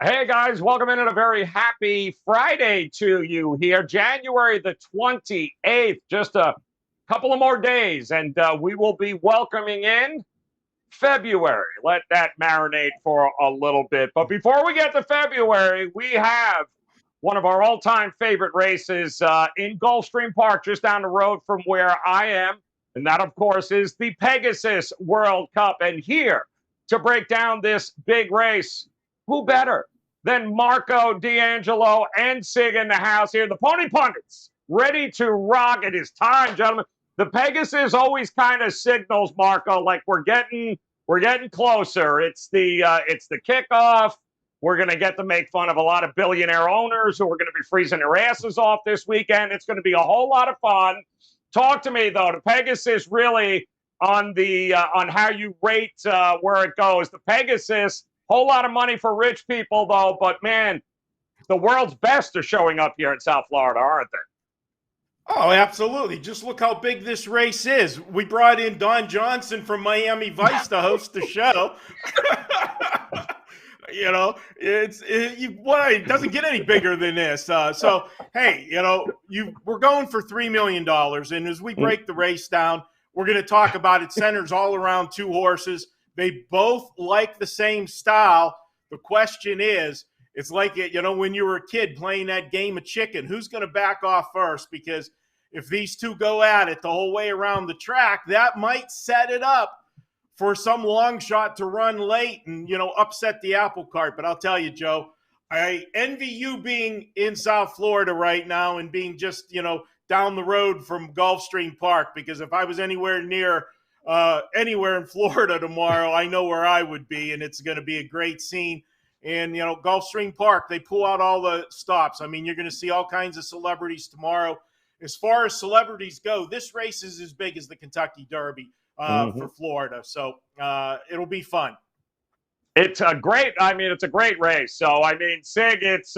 Hey guys, welcome in, and a very happy Friday to you here. January the 28th, just a couple of more days, and we will be welcoming in February. Let that marinate for a little bit. But before we get to February, we have one of our all-time favorite races in Gulfstream Park, just down the road from where I am. And that, of course, is the Pegasus World Cup. And here to break down this big race, who better than Marco, D'Angelo, and Sig in the house here? The Pony Pundits ready to rock. It is time, gentlemen. The Pegasus always kind of signals, Marco, like we're getting closer. It's the kickoff. We're going to get to make fun of a lot of billionaire owners who are going to be freezing their asses off this weekend. It's going to be a whole lot of fun. Talk to me, though. The Pegasus really on how you rate where it goes. The Pegasus, whole lot of money for rich people, though. But, man, the world's best are showing up here in South Florida, aren't they? Oh, absolutely. Just look how big this race is. We brought in Don Johnson from Miami Vice to host the show. It doesn't get any bigger than this. So, hey, we're going for $3 million. And as we break the race down, we're going to talk about it. Centers all around two horses. They both like the same style. The question is, it's like, when you were a kid playing that game of chicken, who's going to back off first? Because if these two go at it the whole way around the track, that might set it up for some long shot to run late and, upset the apple cart. But I'll tell you, Joe, I envy you being in South Florida right now and being just, down the road from Gulfstream Park, because if I was anywhere near anywhere in Florida tomorrow, I know where I would be, and it's going to be a great scene. And, Gulfstream Park, they pull out all the stops. I mean, you're going to see all kinds of celebrities tomorrow. As far as celebrities go, this race is as big as the Kentucky Derby for Florida. So it'll be fun. It's a great race. So, Sig, it's,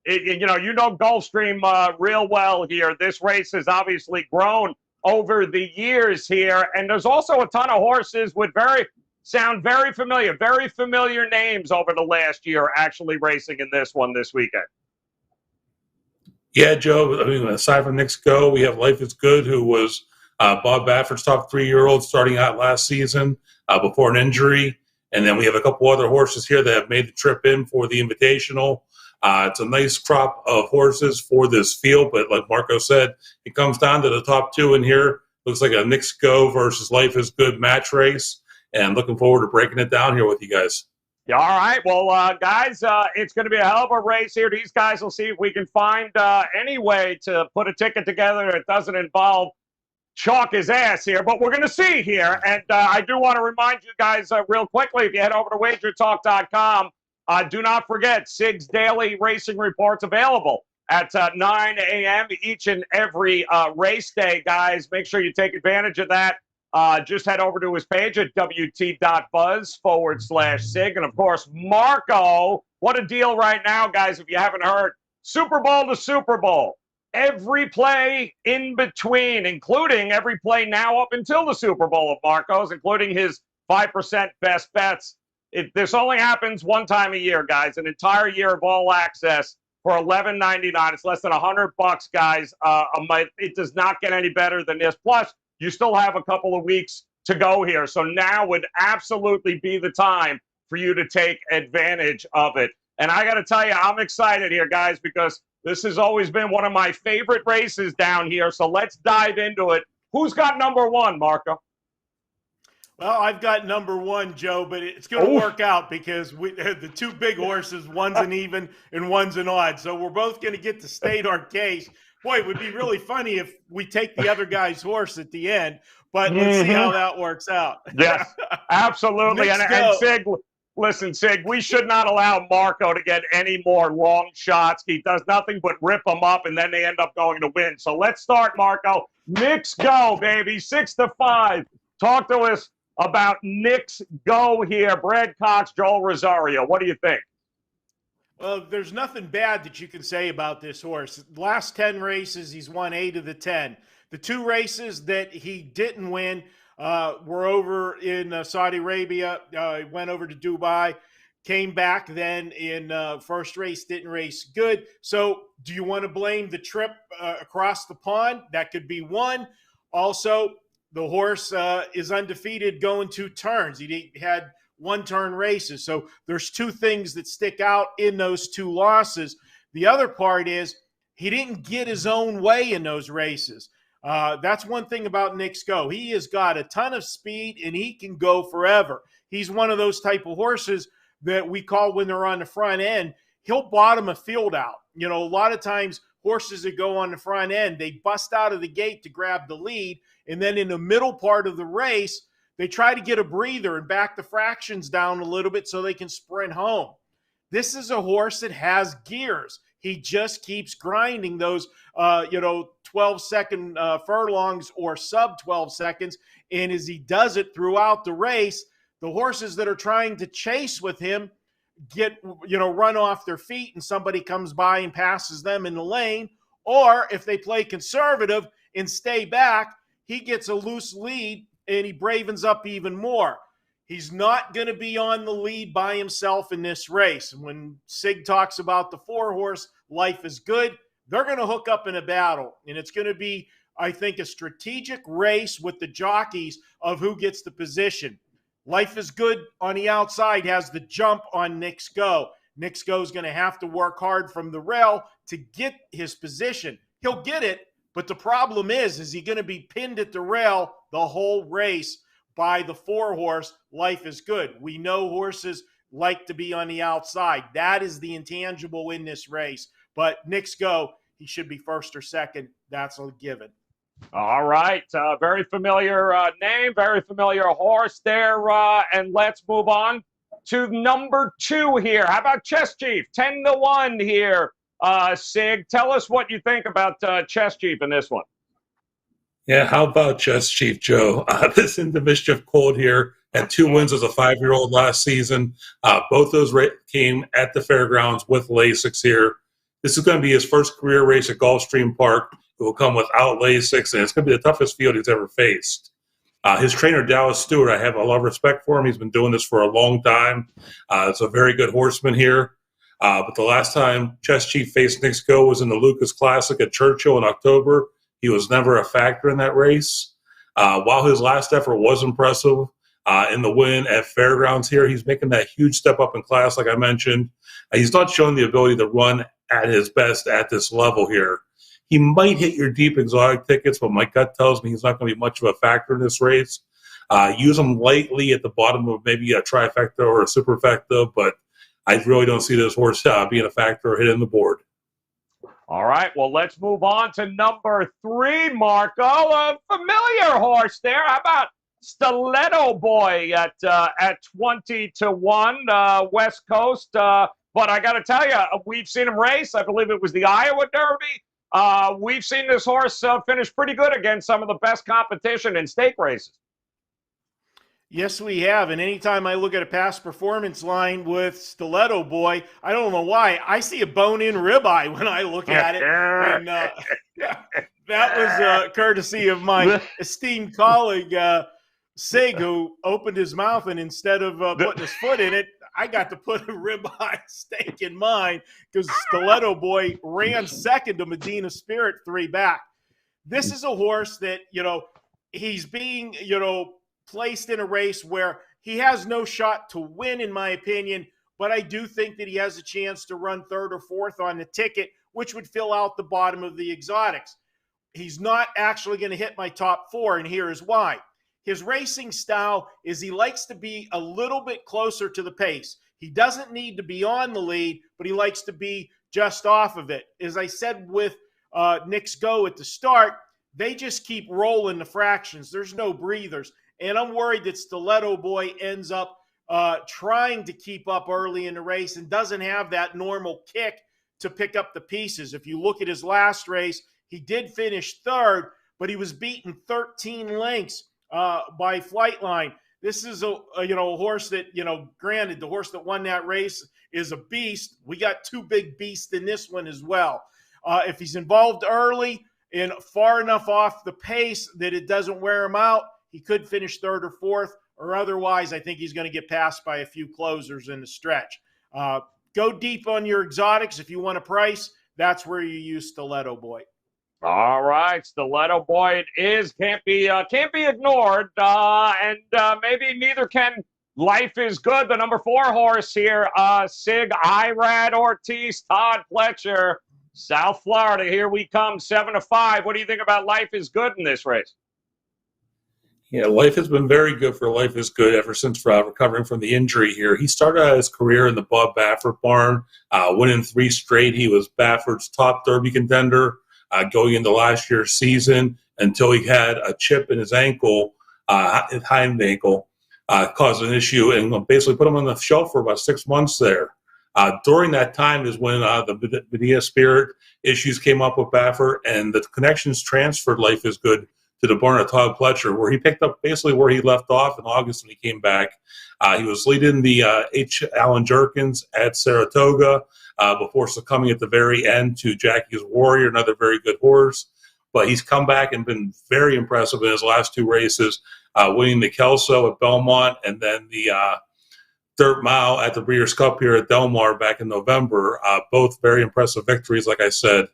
Gulfstream real well here. This race has obviously grown over the years here. And there's also a ton of horses with sound very familiar names over the last year actually racing in this one this weekend. Yeah, Joe, aside from Knicks Go, we have Life is Good, who was Bob Baffert's top 3-year-old starting out last season before an injury. And then we have a couple other horses here that have made the trip in for the Invitational. It's a nice crop of horses for this field, but like Marco said, it comes down to the top two in here. Looks like a Knicks Go versus Life is Good match race. And I'm looking forward to breaking it down here with you guys. Yeah, all right. Well, guys, it's going to be a hell of a race here. These guys will see if we can find any way to put a ticket together that doesn't involve chalk his ass here. But we're going to see here. And I do want to remind you guys real quickly, if you head over to WagerTalk.com, do not forget Sig's daily racing reports available at 9 a.m. each and every race day, guys. Make sure you take advantage of that. Just head over to his page at wt.buzz/Sig. And, of course, Marco, what a deal right now, guys, if you haven't heard. Super Bowl to Super Bowl. Every play in between, including every play now up until the Super Bowl of Marco's, including his 5% best bets. This only happens one time a year, guys. An entire year of all access for $11.99. It's less than $100, guys. It does not get any better than this. Plus, you still have a couple of weeks to go here. So now would absolutely be the time for you to take advantage of it. And I got to tell you, I'm excited here, guys, because this has always been one of my favorite races down here. So let's dive into it. Who's got number one, Marco? Well, I've got number one, Joe, but it's going to work out because the two big horses, one's an even and one's an odd. So we're both going to get to state our case. Boy, it would be really funny if we take the other guy's horse at the end, but let's see how that works out. Yes, absolutely. And Sig, listen, Sig, we should not allow Marco to get any more long shots. He does nothing but rip them up, and then they end up going to win. So let's start, Marco. Knicks Go, baby, 6-5. Talk to us about Knicks Go here. Brad Cox, Joel Rosario. What do you think? Well, there's nothing bad that you can say about this horse. The last 10 races, he's won 8 of the 10. The 2 races that he didn't win were over in Saudi Arabia. He went over to Dubai. came back then in first race, didn't race good. So do you want to blame the trip across the pond? That could be one. Also, the horse is undefeated going 2 turns. He had 1-turn races. So there's 2 things that stick out in those 2 losses. The other part is he didn't get his own way in those races. That's one thing about Knicks Go. He has got a ton of speed, and he can go forever. He's one of those type of horses that we call when they're on the front end, he'll bottom a field out. You know, a lot of times horses that go on the front end, they bust out of the gate to grab the lead, and then in the middle part of the race, they try to get a breather and back the fractions down a little bit so they can sprint home. This is a horse that has gears. He just keeps grinding those, 12-second furlongs or sub 12 seconds. And as he does it throughout the race, the horses that are trying to chase with him get, run off their feet and somebody comes by and passes them in the lane. Or if they play conservative and stay back, he gets a loose lead and he bravens up even more. He's not going to be on the lead by himself in this race. When Sig talks about the 4-horse, Life is Good, they're going to hook up in a battle. And it's going to be, I think, a strategic race with the jockeys of who gets the position. Life is Good on the outside has the jump on Knicks Go. Knicks Go is going to have to work hard from the rail to get his position. He'll get it, but the problem is he going to be pinned at the rail the whole race by the 4-horse, Life is Good. We know horses like to be on the outside. That is the intangible in this race. But Knicks Go, he should be first or second. That's a given. All right. Very familiar name, very familiar horse there. And let's move on to number 2 here. How about Chess Chief? 10-1 here. Sig, tell us what you think about Chess Chief in this one. Yeah, how about Chess Chief, Joe? This Into Mischief Colt here had 2 wins as a 5-year-old last season. Both those came at the fairgrounds with Lasix here. This is going to be his first career race at Gulfstream Park. It will come without Lasix, and it's going to be the toughest field he's ever faced. His trainer, Dallas Stewart, I have a lot of respect for him. He's been doing this for a long time. It's a very good horseman here. But the last time Chess Chief faced Knicks Go was in the Lucas Classic at Churchill in October. He was never a factor in that race. While his last effort was impressive in the win at Fairgrounds here, he's making that huge step up in class, like I mentioned. He's not shown the ability to run at his best at this level here. He might hit your deep exotic tickets, but my gut tells me he's not going to be much of a factor in this race. Use him lightly at the bottom of maybe a trifecta or a superfecta, but I really don't see this horse being a factor or hitting the board. All right, well, let's move on to number 3, Marco. A familiar horse there. How about Stiletto Boy at 20-1, West Coast? But I got to tell you, we've seen him race. I believe it was the Iowa Derby. We've seen this horse finish pretty good against some of the best competition in stake races. Yes, we have. And anytime I look at a past performance line with Stiletto Boy, I don't know why, I see a bone-in ribeye when I look at it. And that was courtesy of my esteemed colleague, Sig, who opened his mouth, and instead of putting his foot in it, I got to put a ribeye steak in mine because Stiletto Boy ran second to Medina Spirit 3 back. This is a horse that, he's being, placed in a race where he has no shot to win, in my opinion, but I do think that he has a chance to run 3rd or 4th on the ticket, which would fill out the bottom of the exotics. He's not actually going to hit my top 4, and here is why. His racing style is he likes to be a little bit closer to the pace. He doesn't need to be on the lead, but he likes to be just off of it. As I said with Knicks Go at the start, they just keep rolling the fractions. There's no breathers. And I'm worried that Stiletto Boy ends up trying to keep up early in the race and doesn't have that normal kick to pick up the pieces. If you look at his last race, he did finish 3rd, but he was beaten 13 lengths by Flightline. This is a horse that, granted, the horse that won that race is a beast. We got 2 big beasts in this one as well. If he's involved early and far enough off the pace that it doesn't wear him out, he could finish 3rd or 4th or otherwise I think he's going to get passed by a few closers in the stretch. Go deep on your exotics. If you want a price, that's where you use Stiletto Boy. All right, Stiletto Boy it is. Can't be ignored. And maybe neither can Life is Good, the number 4 horse here. Sig, Irad Ortiz, Todd Fletcher, South Florida. Here we come, 7-5. What do you think about Life is Good in this race? Yeah, life has been very good for Life is Good ever since recovering from the injury here. He started out his career in the Bob Baffert barn, winning 3 straight. He was Baffert's top Derby contender going into last year's season until he had a chip in his ankle, his hind ankle, caused an issue and basically put him on the shelf for about 6 months there. During that time is when the Medea Spirit issues came up with Baffert, and the connections transferred Life is Good to the barn of Todd Fletcher, where he picked up basically where he left off in August when he came back. He was leading the H. Allen Jerkins at Saratoga before succumbing at the very end to Jackie's Warrior, another very good horse. But he's come back and been very impressive in his last 2 races, winning the Kelso at Belmont and then the Dirt Mile at the Breeders' Cup here at Del Mar back in November. Both very impressive victories, like I said.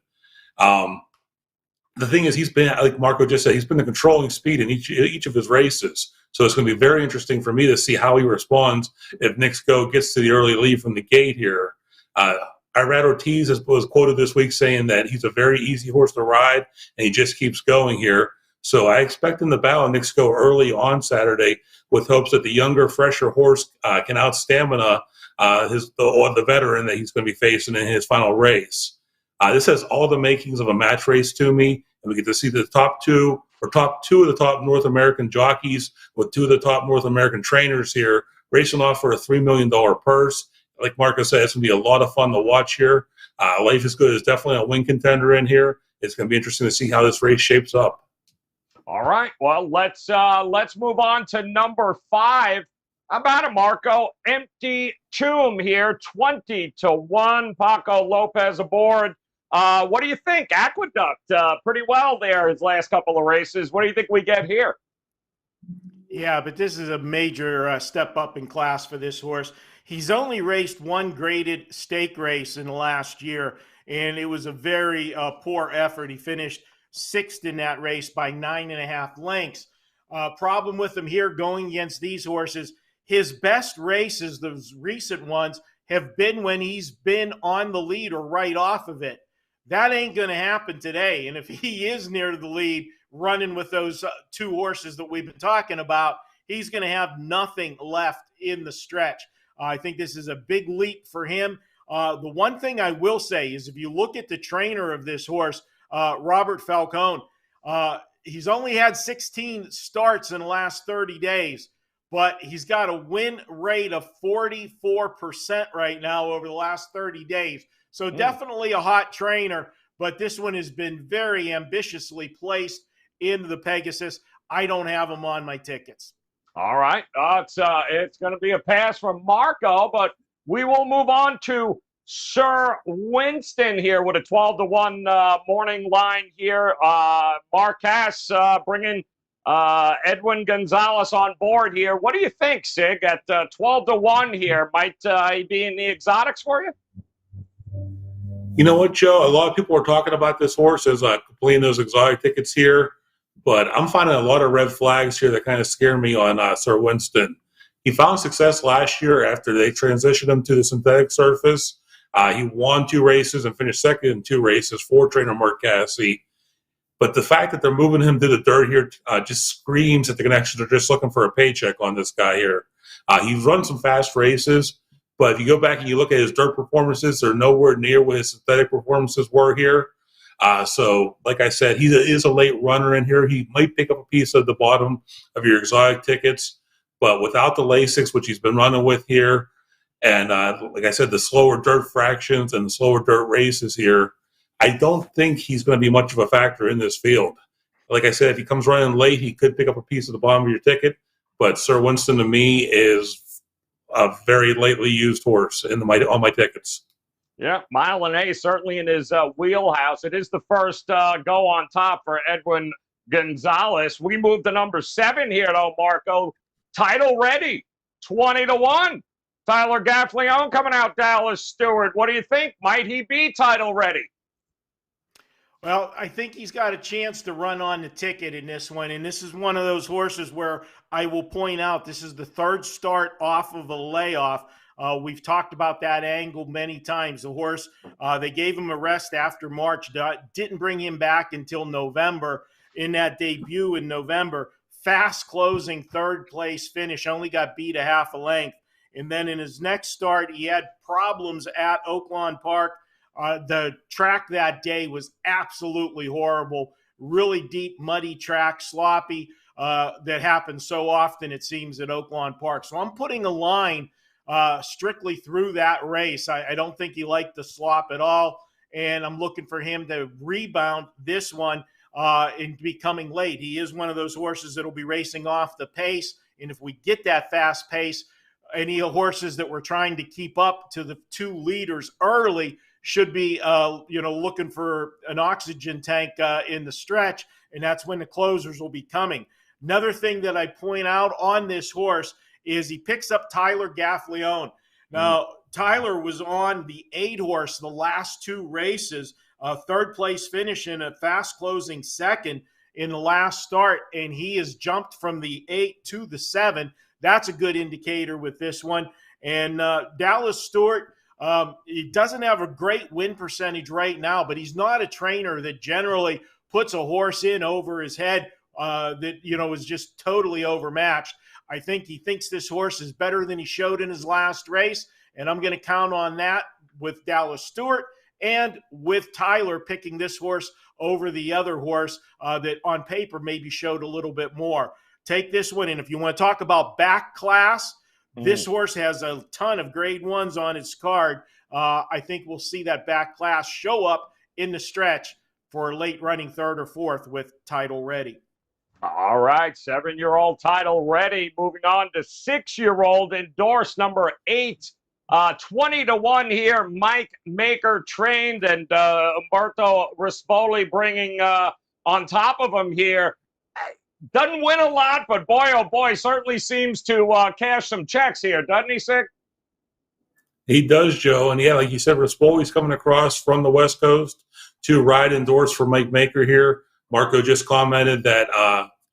The thing is, he's been, like Marco just said, he's been the controlling speed in each of his races. So it's going to be very interesting for me to see how he responds if Knicks Go gets to the early lead from the gate here. Irad Ortiz was quoted this week saying that he's a very easy horse to ride, and he just keeps going here. So I expect him to battle Knicks Go early on Saturday with hopes that the younger, fresher horse can out-stamina the veteran that he's going to be facing in his final race. This has all the makings of a match race to me, and we get to see the top two of the top North American jockeys with 2 of the top North American trainers here racing off for a $3 million purse. Like Marco said, it's going to be a lot of fun to watch here. Life is Good is definitely a win contender in here. It's going to be interesting to see how this race shapes up. All right, well, let's move on to number 5. How about it, Marco? Empty Tomb here, 20-1. Paco Lopez aboard. What do you think? Aqueduct, pretty well there his last couple of races. What do you think we get here? Yeah, but this is a major step up in class for this horse. He's only raced 1 graded stake race in the last year, and it was a very poor effort. He finished 6th in that race by 9.5 lengths. Problem with him here going against these horses, his best races, those recent ones, have been when he's been on the lead or right off of it. That ain't going to happen today. And if he is near the lead, running with those 2 horses that we've been talking about, he's going to have nothing left in the stretch. I think this is a big leap for him. The one thing I will say is if you look at the trainer of this horse, Robert Falcone, he's only had 16 starts in the last 30 days, but he's got a win rate of 44% right now over the last 30 days. So definitely a hot trainer, but this one has been very ambitiously placed into the Pegasus. I don't have him on my tickets. All right. It's going to be a pass from Marco, but we will move on to Sir Winston here with a 12-1 morning line here. Marquez bringing Edwin Gonzalez on board here. What do you think, Sig, at 12-1 here? Might he be in the exotics for you? You know what, Joe? A lot of people are talking about this horse as completing those exotic tickets here, but I'm finding a lot of red flags here that kind of scare me on Sir Winston. He found success last year after they transitioned him to the synthetic surface. He won 2 races and finished 2nd in 2 races for trainer Mark Cassie. But the fact that they're moving him to the dirt here just screams that the connections are just looking for a paycheck on this guy here. He's run some fast races, but if you go back and you look at his dirt performances, they're nowhere near what his synthetic performances were here. So, like I said, he is a late runner in here. He might pick up a piece of the bottom of your exotic tickets, but without the Lasix, which he's been running with here, and like I said, the slower dirt fractions and the slower dirt races here, I don't think he's going to be much of a factor in this field. Like I said, if he comes running late, he could pick up a piece of the bottom of your ticket, but Sir Winston to me is a very lately used horse on my tickets. Yeah, Mile and A certainly in his wheelhouse. It is the first go on top for Edwin Gonzalez. We move to number 7 here, though, Marco. Title Ready, 20-1. Tyler Gaffleone coming out, Dallas Stewart. What do you think? Might he be title ready? Well, I think he's got a chance to run on the ticket in this one. And this is one of those horses where I will point out this is the third start off of a layoff. We've talked about that angle many times. The horse, they gave him a rest after March, didn't bring him back until November. In that debut in November, fast closing third place finish, only got beat a half a length. And then in his next start, he had problems at Oaklawn Park. The track that day was absolutely horrible. Really deep, muddy track, sloppy, that happens so often, it seems, at Oaklawn Park. So I'm putting a line strictly through that race. I don't think he liked the slop at all, and I'm looking for him to rebound this one in becoming late. He is one of those horses that will be racing off the pace, and if we get that fast pace, any horses that were trying to keep up to the two leaders early should be, looking for an oxygen tank in the stretch, and that's when the closers will be coming. Another thing that I point out on this horse is he picks up Tyler Gaffleone. Now, Tyler was on the 8 horse the last 2 races, third place finish in a fast closing second in the last start, and he has jumped from the 8 to the 7. That's a good indicator with this one. And Dallas Stewart, he doesn't have a great win percentage right now, but he's not a trainer that generally puts a horse in over his head that, is just totally overmatched. I think he thinks this horse is better than he showed in his last race, and I'm going to count on that with Dallas Stewart and with Tyler picking this horse over the other horse that on paper maybe showed a little bit more. Take this one, and if you want to talk about back class, this horse has a ton of grade 1s on its card. I think we'll see that back class show up in the stretch for a late running third or fourth with Title Ready. All right, 7-year-old Title Ready. Moving on to 6-year-old Endorsed, number 8. 20-1 here. Mike Maker trained, and Umberto Rispoli bringing on top of him here. Doesn't win a lot, but boy, oh boy, certainly seems to cash some checks here, doesn't he, Sig? He does, Joe. And yeah, like you said, Rispoli's coming across from the West Coast to ride Endorsed for Mike Maker here. Marco just commented that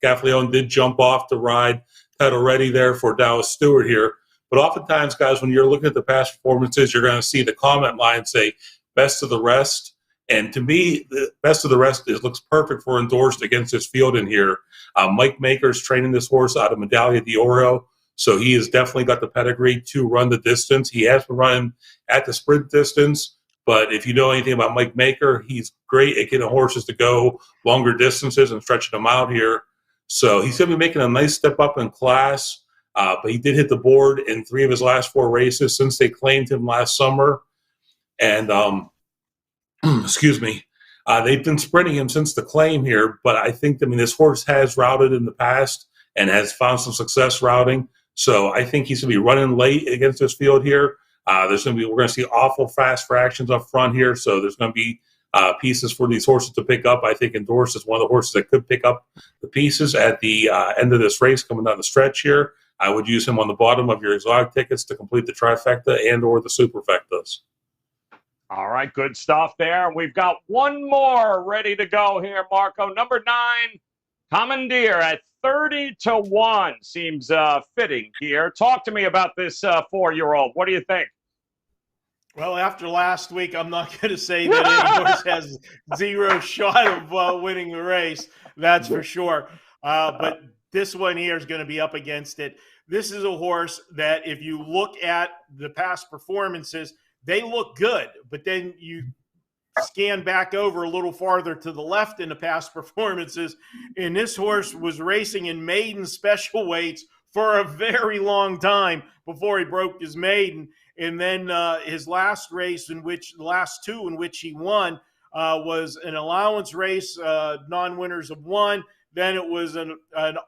Gaffleone did jump off to ride Title Ready there for Dallas Stewart here. But oftentimes, guys, when you're looking at the past performances, you're going to see the comment line say, best of the rest. And to me, the best of the rest looks perfect for Endorsed against this field in here. Mike Maker's training this horse out of Medaglia d'Oro, so he has definitely got the pedigree to run the distance. He has been running at the sprint distance, but if you know anything about Mike Maker, he's great at getting horses to go longer distances and stretching them out here. So he's going to be making a nice step up in class, but he did hit the board in 3 of his last 4 races since they claimed him last summer. And excuse me, they've been sprinting him since the claim here, but I think, this horse has routed in the past and has found some success routing. So I think he's going to be running late against this field here. We're going to see awful fast fractions up front here. So there's going to be pieces for these horses to pick up. I think Endorsed is one of the horses that could pick up the pieces at the end of this race coming down the stretch here. I would use him on the bottom of your exotic tickets to complete the trifecta and or the superfectas. All right, good stuff there. We've got one more ready to go here, Marco. Number 9, Commandeer at 30-1 seems fitting here. Talk to me about this 4-year-old. What do you think? Well, after last week, I'm not going to say that any horse has 0 shot of winning the race. That's for sure. But this one here is going to be up against it. This is a horse that if you look at the past performances, they look good, but then you scan back over a little farther to the left in the past performances, and this horse was racing in maiden special weights for a very long time before he broke his maiden. And then his last race, the last 2 in which he won, was an allowance race, non-winners of 1. Then it was an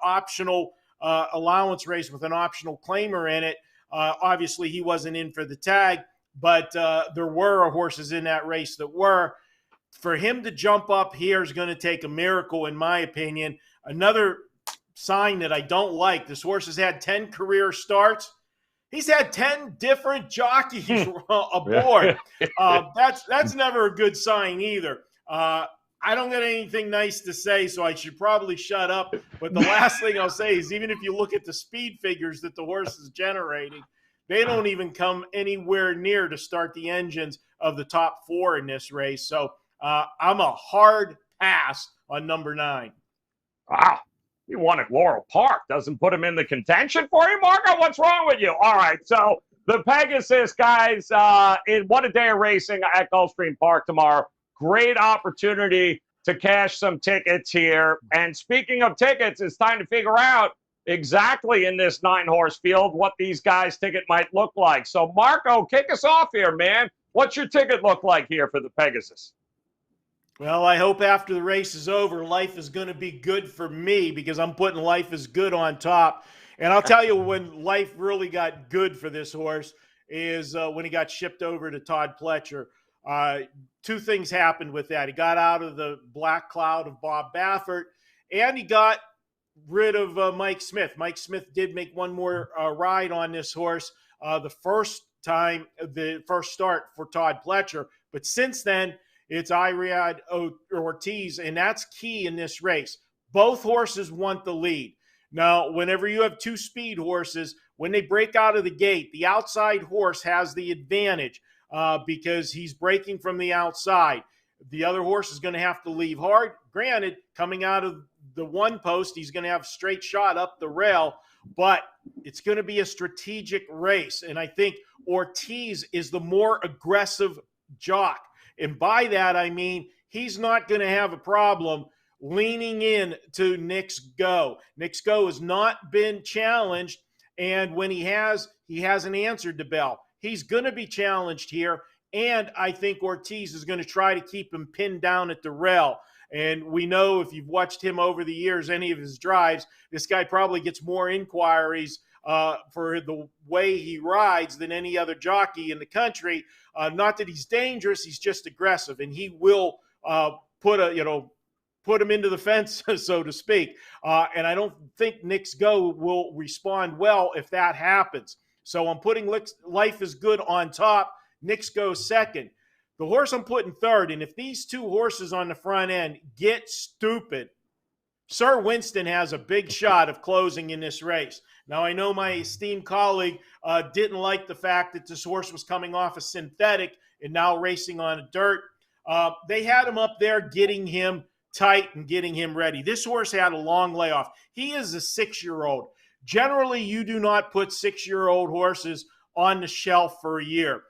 optional allowance race with an optional claimer in it. Obviously, he wasn't in for the tag. But there were horses in that race that were. For him to jump up here is going to take a miracle, in my opinion. Another sign that I don't like. This horse has had 10 career starts. He's had 10 different jockeys aboard. That's never a good sign either. I don't got anything nice to say, so I should probably shut up. But the last thing I'll say is, even if you look at the speed figures that the horse is generating, they don't even come anywhere near to start the engines of the top 4 in this race. So I'm a hard pass on number 9. Wow. You won at Laurel Park. Doesn't put him in the contention for you, Marco? What's wrong with you? All right, so the Pegasus guys, what a day of racing at Gulfstream Park tomorrow. Great opportunity to cash some tickets here. And speaking of tickets, it's time to figure out exactly in this 9-horse field what these guys' ticket might look like. So, Marco, kick us off here, man. What's your ticket look like here for the Pegasus? Well, I hope after the race is over, life is going to be good for me, because I'm putting life is good on top. And I'll tell you when life really got good for this horse is when he got shipped over to Todd Pletcher. 2 things happened with that. He got out of the black cloud of Bob Baffert, and he got rid of Mike Smith. Mike Smith did make one more ride on this horse the first start for Todd Pletcher. But since then, it's Iriad Ortiz, and that's key in this race. Both horses want the lead. Now, whenever you have 2 speed horses, when they break out of the gate, the outside horse has the advantage because he's breaking from the outside. The other horse is going to have to leave hard. Granted, coming out of the 1 post, he's going to have straight shot up the rail, but it's going to be a strategic race. And I think Ortiz is the more aggressive jock. And by that, I mean he's not going to have a problem leaning in to Knicks Go. Knicks Go has not been challenged, and when he hasn't answered the bell. He's going to be challenged here, and I think Ortiz is going to try to keep him pinned down at the rail. And we know, if you've watched him over the years, any of his drives, this guy probably gets more inquiries for the way he rides than any other jockey in the country. Not that he's dangerous, he's just aggressive, and he will put him into the fence, so to speak. And I don't think Knicks Go will respond well if that happens. So I'm putting Life is Good on top, Knicks Go second. The horse I'm putting third, and if these 2 horses on the front end get stupid, Sir Winston has a big shot of closing in this race. Now, I know my esteemed colleague didn't like the fact that this horse was coming off a synthetic and now racing on a dirt. They had him up there getting him tight and getting him ready. This horse had a long layoff. He is a 6-year-old. Generally, you do not put 6-year-old horses on the shelf for a year.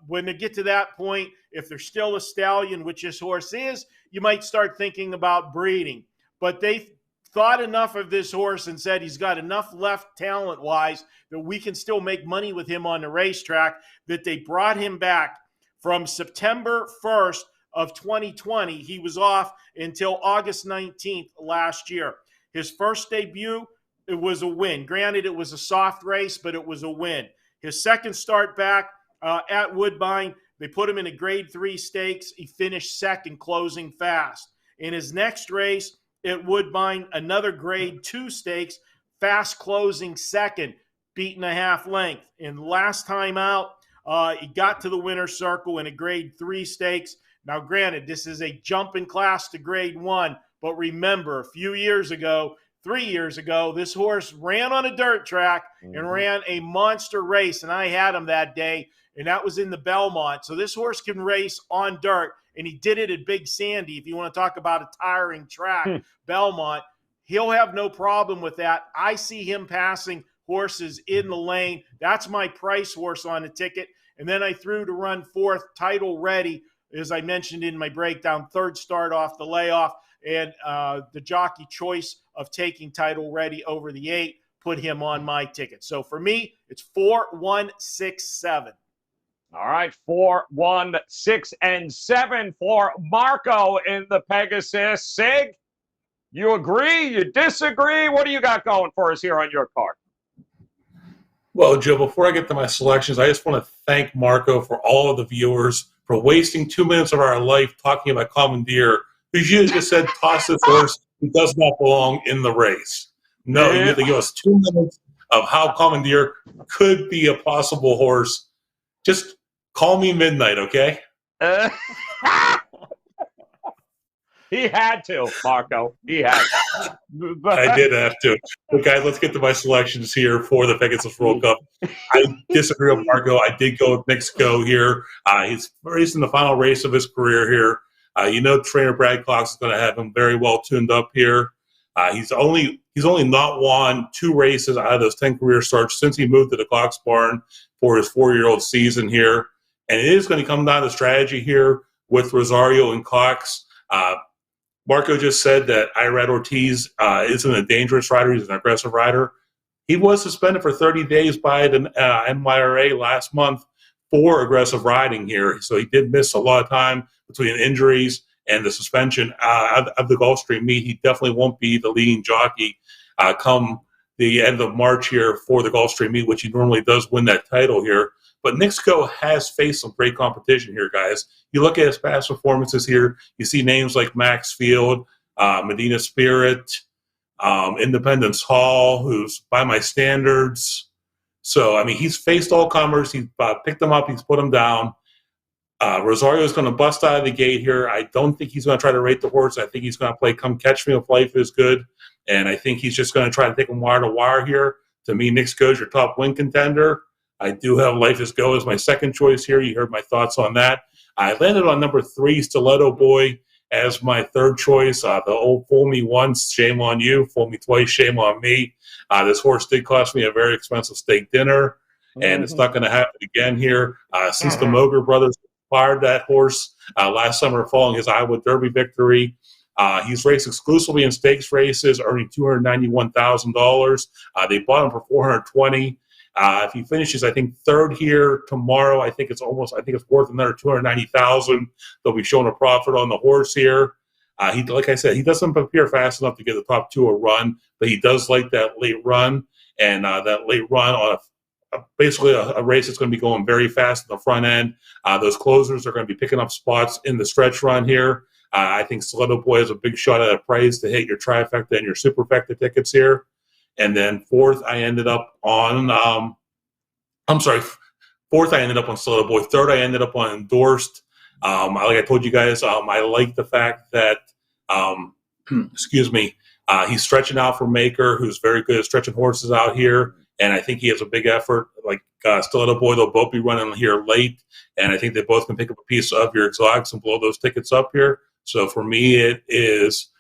When they get to that point, if they're still a stallion, which this horse is, you might start thinking about breeding. But they thought enough of this horse and said he's got enough left talent-wise that we can still make money with him on the racetrack, that they brought him back from September 1st of 2020. He was off until August 19th last year. His first debut, it was a win. Granted, it was a soft race, but it was a win. His second start back at Woodbine, they put him in a grade 3 stakes. He finished second, closing fast. In his next race at Woodbine, another grade 2 stakes, fast closing second, beating a half length. And last time out, he got to the winner's circle in a grade 3 stakes. Now, granted, this is a jump in class to grade 1, but remember, a few years ago, 3 years ago, this horse ran on a dirt track and ran a monster race, and I had him that day, and that was in the Belmont. So this horse can race on dirt, and he did it at Big Sandy. If you want to talk about a tiring track, Belmont, he'll have no problem with that. I see him passing horses in the lane. That's my price horse on the ticket. And then I threw to run 4th, Title Ready, as I mentioned in my breakdown, 3rd start off the layoff, and the jockey choice of taking Title Ready over the 8 put him on my ticket. So for me, it's 4, 1, 6, 7. All right, 4, 1, 6, and 7 for Marco in the Pegasus. Sig, you agree? You disagree? What do you got going for us here on your card? Well, Joe, before I get to my selections, I just want to thank Marco for all of the viewers for wasting 2 minutes of our life talking about Commandeer, who should have just said, toss this horse who does not belong in the race. No, you have to give us 2 minutes of how Commandeer could be a possible horse. Just call me midnight, okay? He had to, Marco. He had to. I did have to. But guys, let's get to my selections here for the Pegasus World Cup. I disagree with Marco. I did go with Knicks Go here. He's racing the final race of his career here. Trainer Brad Cox is going to have him very well tuned up here. He's only not won 2 races out of those 10 career starts since he moved to the Cox Barn for his 4-year-old season here. And it is going to come down to strategy here with Rosario and Cox. Marco just said that Irad Ortiz isn't a dangerous rider. He's an aggressive rider. He was suspended for 30 days by the NYRA last month for aggressive riding here. So he did miss a lot of time between injuries and the suspension of the Gulfstream meet. He definitely won't be the leading jockey come the end of March here for the Gulfstream meet, which he normally does win that title here. But Knicks Go has faced some great competition here, guys. You look at his past performances here, you see names like Max Field, Medina Spirit, Independence Hall, who's by my standards. So, I mean, he's faced all comers. He's picked them up. He's put them down. Rosario is going to bust out of the gate here. I don't think he's going to try to rate the horse. I think he's going to play Come Catch Me if life is good. And I think he's just going to try to take him wire to wire here. To me, Knicks Go is your top win contender. I do have Life is Go as my second choice here. You heard my thoughts on that. I landed on number 3, Stiletto Boy, as my third choice. The old fool me once, shame on you. Fool me twice, shame on me. This horse did cost me a very expensive steak dinner, and it's not going to happen again here. Since the Moger brothers acquired that horse last summer following his Iowa Derby victory, he's raced exclusively in stakes races, earning $291,000. They bought him for $420,000. If he finishes, I think, third here tomorrow, I think it's worth another $290,000. They'll be showing a profit on the horse here. Like I said, he doesn't appear fast enough to get the top 2 a run, but he does like that late run, and that late run on basically a race that's going to be going very fast at the front end. Those closers are going to be picking up spots in the stretch run here. I think Stiletto Boy has a big shot at a price to hit your trifecta and your superfecta tickets here. And then fourth, I ended up on Stiletto Boy. Third, I ended up on Endorsed. Like I told you guys, I like the fact that, he's stretching out for Maker, who's very good at stretching horses out here. And I think he has a big effort. Like Stiletto Boy, they'll both be running here late. And I think they both can pick up a piece of your exotics and blow those tickets up here. So for me, it is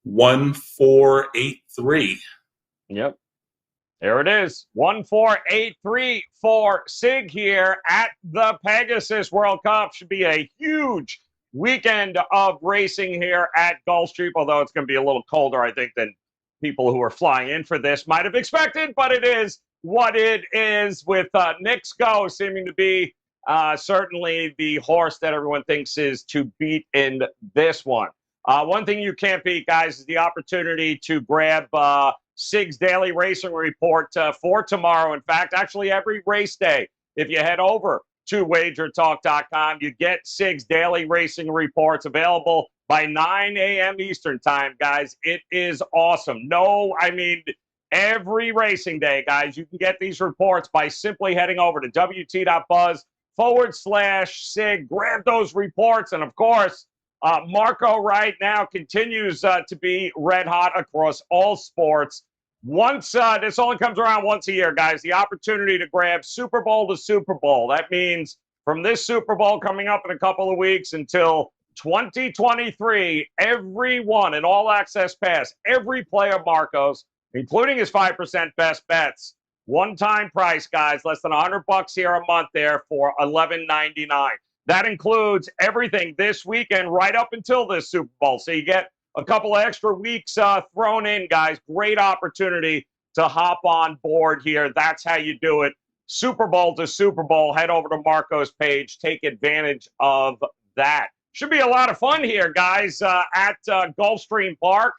1-4-8-3. Yep. There it is. 1-4-8-3 for Sig here at the Pegasus World Cup. Should be a huge weekend of racing here at Gulfstream, although it's going to be a little colder, I think, than people who are flying in for this might have expected, but it is what it is, with Knicks Go seeming to be certainly the horse that everyone thinks is to beat in this one. One thing you can't beat, guys, is the opportunity to grab Sig's daily racing report for tomorrow. In fact, actually every race day, if you head over to WagerTalk.com, you get Sig's daily racing reports available by 9 a.m. Eastern time, guys. It is awesome. Every racing day, guys, you can get these reports by simply heading over to wt.buzz/Sig. Grab those reports. And, of course, Marco right now continues to be red hot across all sports. Once this only comes around once a year, guys, the opportunity to grab Super Bowl to Super Bowl. That means from this Super Bowl coming up in a couple of weeks until 2023, everyone in All Access Pass, every player Marco's, including his 5% best bets, one-time price, guys, less than $100 here a month there for $11.99. That includes everything this weekend right up until this Super Bowl. So you get a couple of extra weeks thrown in, guys. Great opportunity to hop on board here. That's how you do it. Super Bowl to Super Bowl. Head over to Marco's page. Take advantage of that. Should be a lot of fun here, guys, at Gulfstream Park.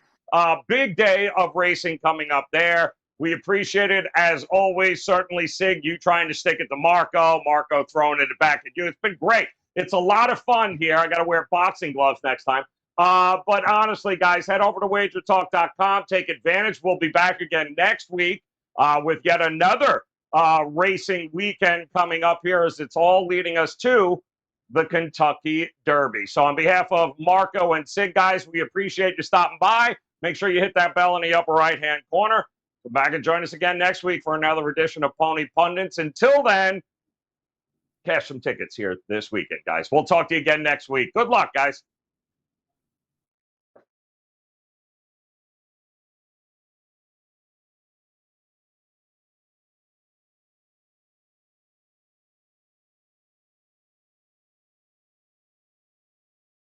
Big day of racing coming up there. We appreciate it, as always. Certainly, Sig, you trying to stick it to Marco. Marco throwing it back at you. It's been great. It's a lot of fun here. I got to wear boxing gloves next time. But honestly, guys, head over to WagerTalk.com. Take advantage. We'll be back again next week with yet another racing weekend coming up here, as it's all leading us to the Kentucky Derby. So on behalf of Marco and Sig, guys, we appreciate you stopping by. Make sure you hit that bell in the upper right-hand corner. Come back and join us again next week for another edition of Pony Pundits. Until then, cash some tickets here this weekend, guys. We'll talk to you again next week. Good luck, guys.